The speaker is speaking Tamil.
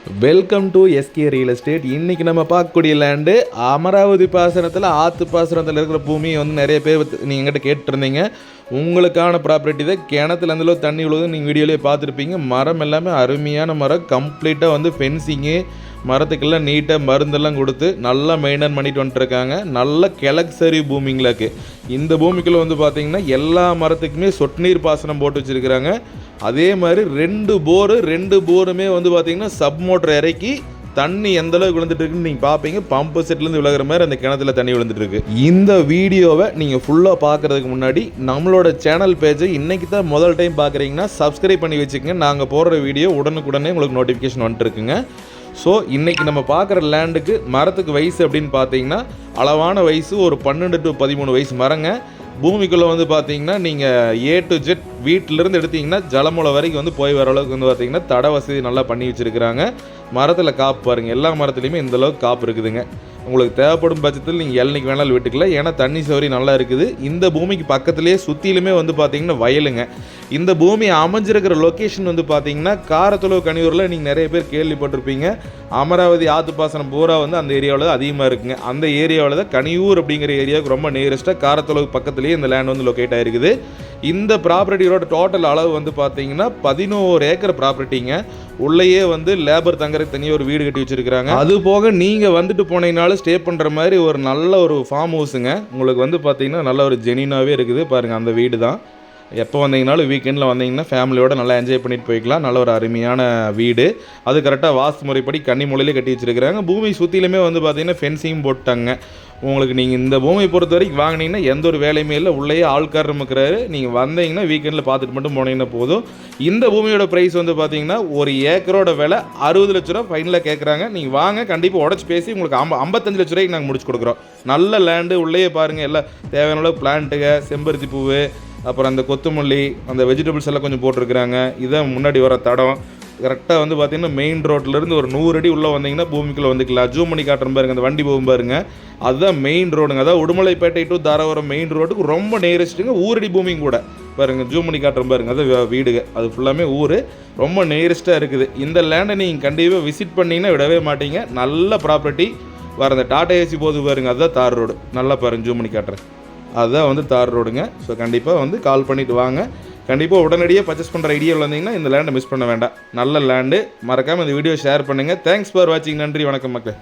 Welcome to SK real estate. இன்றைக்கி நம்ம பார்க்கக்கூடிய லேண்டு அமராவதி பாசனத்தில் ஆற்று பாசனத்தில் இருக்கிற பூமி வந்து நிறைய பேர் நீங்கள் எங்கிட்ட கேட்டுருந்தீங்க. உங்களுக்கான ப்ராப்பர்ட்டி தான். கிணத்துலேருந்துல தண்ணி உழுது நீங்கள் வீடியோலேயே பார்த்துருப்பீங்க. மரம் எல்லாமே அருமையான மரம், கம்ப்ளீட்டாக வந்து ஃபென்சிங்கு, மரத்துக்கெல்லாம் நீட்டாக மருந்தெல்லாம் கொடுத்து நல்லா மெயின்டைன் பண்ணிட்டு வந்துட்டுருக்காங்க. நல்ல கிழக்கு சரி பூமிங்களுக்கு. இந்த பூமிக்குள்ளே வந்து பார்த்திங்கன்னா எல்லா மரத்துக்குமே சொட்டு நீர் பாசனம் போட்டு வச்சுருக்கிறாங்க. அதே மாதிரி ரெண்டு போருமே வந்து பார்த்திங்கன்னா சப் மோட்டர் இறக்கி தண்ணி எந்த அளவுக்கு விழுந்துட்டு இருக்குன்னு நீங்கள் பார்ப்பீங்க. பம்பு செட்லேருந்து விழுகிற மாதிரி அந்த கிணத்துல தண்ணி விழுந்துட்டு இருக்கு. இந்த வீடியோவை நீங்கள் ஃபுல்லாக பார்க்குறதுக்கு முன்னாடி நம்மளோட சேனல் பேஜை இன்றைக்கி தான் முதல் டைம் பார்க்குறீங்கன்னா சப்ஸ்கிரைப் பண்ணி வச்சுக்கோங்க. நாங்கள் போடுற வீடியோ உடனுக்குடனே உங்களுக்கு நோட்டிஃபிகேஷன் வந்துட்டுருக்குங்க. ஸோ இன்றைக்கி நம்ம பார்க்குற லேண்டுக்கு மரத்துக்கு வயசு அப்படின்னு பார்த்தீங்கன்னா அளவான வயசு ஒரு 12 to 13 வயசு மரங்க. பூமிக்குள்ளே வந்து பார்த்தீங்கன்னா நீங்கள் A to Z வீட்டிலேருந்து எடுத்திங்கன்னா ஜலமூலை வரைக்கும் வந்து போய் வர அளவுக்கு வந்து பார்த்தீங்கன்னா தட வசதி நல்லா பண்ணி வச்சுருக்கிறாங்க. மரத்தில் காப்பு பாருங்கள், எல்லா மரத்துலேயுமே இந்தளவுக்கு காப்பு இருக்குதுங்க. உங்களுக்கு தேவைப்படும் பட்சத்தில் நீங்கள் இளநிக்கு வேணாலும் விட்டுக்கலாம், ஏன்னா தண்ணி சௌகரியம் நல்லா இருக்குது. இந்த பூமிக்கு பக்கத்துலேயே சுற்றிலுமே வந்து பார்த்திங்கன்னா வயலுங்க. இந்த பூமி அமைஞ்சிருக்கிற லொக்கேஷன் வந்து பார்த்திங்கன்னா காரத்துளவு கனியூரில் நீங்கள் நிறைய பேர் கேள்விப்பட்டிருப்பீங்க. அமராவதி ஆற்று பாசனம் பூரா வந்து அந்த ஏரியாவில் தான் அதிகமாக இருக்குங்க. அந்த ஏரியாவில் தான் கனியூர் அப்படிங்கிற ஏரியாவுக்கு ரொம்ப நியரஸ்ட்டாக காரத்துளவு பக்கத்துலேயே இந்த லேண்ட் வந்து லொக்கேட் ஆகிருக்குது. இந்த ப்ராப்பர்ட்டியோட டோட்டல் அளவு வந்து பார்த்தீங்கன்னா 11 ஏக்கர் ப்ராப்பர்ட்டிங்க. உள்ளேயே வந்து லேபர் தங்குறதுக்கு தனியாக ஒரு வீடு கட்டி வச்சுருக்கிறாங்க. அது போக நீங்கள் வந்துட்டு போனீங்கனாலும் ஸ்டே பண்ணுற மாதிரி ஒரு நல்ல ஒரு ஃபார்ம் ஹவுஸுங்க. உங்களுக்கு வந்து பார்த்தீங்கன்னா நல்ல ஒரு ஜெனினாகவே இருக்குது பாருங்கள். அந்த வீடு தான். எப்போ வந்தீங்கனாலும் வீக்கெண்டில் வந்தீங்கன்னா ஃபேமிலியோட நல்லா என்ஜாய் பண்ணிட்டு போய்க்கலாம். நல்ல ஒரு அருமையான வீடு. அது கரெக்டாக வாஸ்து முறைப்படி கன்னி மூலையிலே கட்டி வச்சுருக்கிறாங்க. பூமி சுற்றிலுமே வந்து பார்த்தீங்கன்னா ஃபென்சிங் போட்டாங்க. உங்களுக்கு நீங்கள் இந்த பூமியை பொறுத்த வரைக்கும் வாங்கினீங்கன்னா எந்த ஒரு வேலையுமே இல்லை. உள்ளேயே ஆள்கார் இருக்கிறாரு. நீங்கள் வந்தீங்கன்னா வீக்கெண்டில் பார்த்துட்டு மட்டும் போனீங்கன்னா போதும். இந்த பூமியோட ப்ரைஸ் வந்து பார்த்தீங்கன்னா ஒரு ஏக்கரோட விலை 60 லட்ச ரூபா ஃபைனலாக கேட்குறாங்க. நீங்கள் வாங்க, கண்டிப்பாக உடச்சி பேசி உங்களுக்கு 55 லட்ச ரூபாய்க்கு நாங்கள் முடிச்சு கொடுக்குறோம். நல்ல லேண்டு, உள்ளேயே பாருங்கள், எல்லாம் தேவையான அளவு பிளான்ட்டுங்க, செம்பருத்தி பூவு, அப்புறம் அந்த கொத்துமல்லி, அந்த வெஜிடபிள்ஸ் எல்லாம் கொஞ்சம் போட்டிருக்கிறாங்க. இதான் முன்னாடி வர தடம். கரெக்டாக வந்து பார்த்திங்கன்னா மெயின் ரோட்லேருந்து ஒரு 100 அடி உள்ளே வந்தீங்கன்னா பூமிக்குள்ளே வந்துக்கலாம். ஜூம் பண்ணி காட்டுற பாருங்க, அந்த வண்டி போகும் பாருங்க, அதுதான் மெயின் ரோடுங்க. அதாவது உடுமலைப்பேட்டை டு தாராபுரம் மெயின் ரோடுக்கு ரொம்ப நியரஸ்ட்டுங்க. ஊரடி பூமியும் கூட பாருங்க, ஜூம் பண்ணி காட்டுற பாருங்க, அது வீடுங்க. அது ஃபுல்லாமே ஊர், ரொம்ப நியரஸ்ட்டாக இருக்குது. இந்த லேண்டை நீங்கள் கண்டிப்பாக விசிட் பண்ணிங்கன்னா விடவே மாட்டீங்க. நல்ல ப்ராப்பர்ட்டி. வர அந்த டாடா ஏசி போது பாருங்க, அதுதான் தார் ரோடு. நல்லா பாருங்க, ஜூம் பண்ணி காட்டுறேன், அதுதான் வந்து தார் ரோடுங்க. ஸோ கண்டிப்பாக வந்து கால் பண்ணிவிட்டு வாங்க. கண்டிப்பாக உடனடியாக பர்ச்சேஸ் பண்ணுற ஐடியாவில் வந்தீங்கன்னா இந்த லேண்டை மிஸ் பண்ண வேண்டாம். நல்ல லேண்டு. மறக்காமல் இந்த வீடியோ ஷேர் பண்ணுங்கள். தேங்க்ஸ் ஃபார் வாட்சிங். நன்றி, வணக்கம் மக்கள்.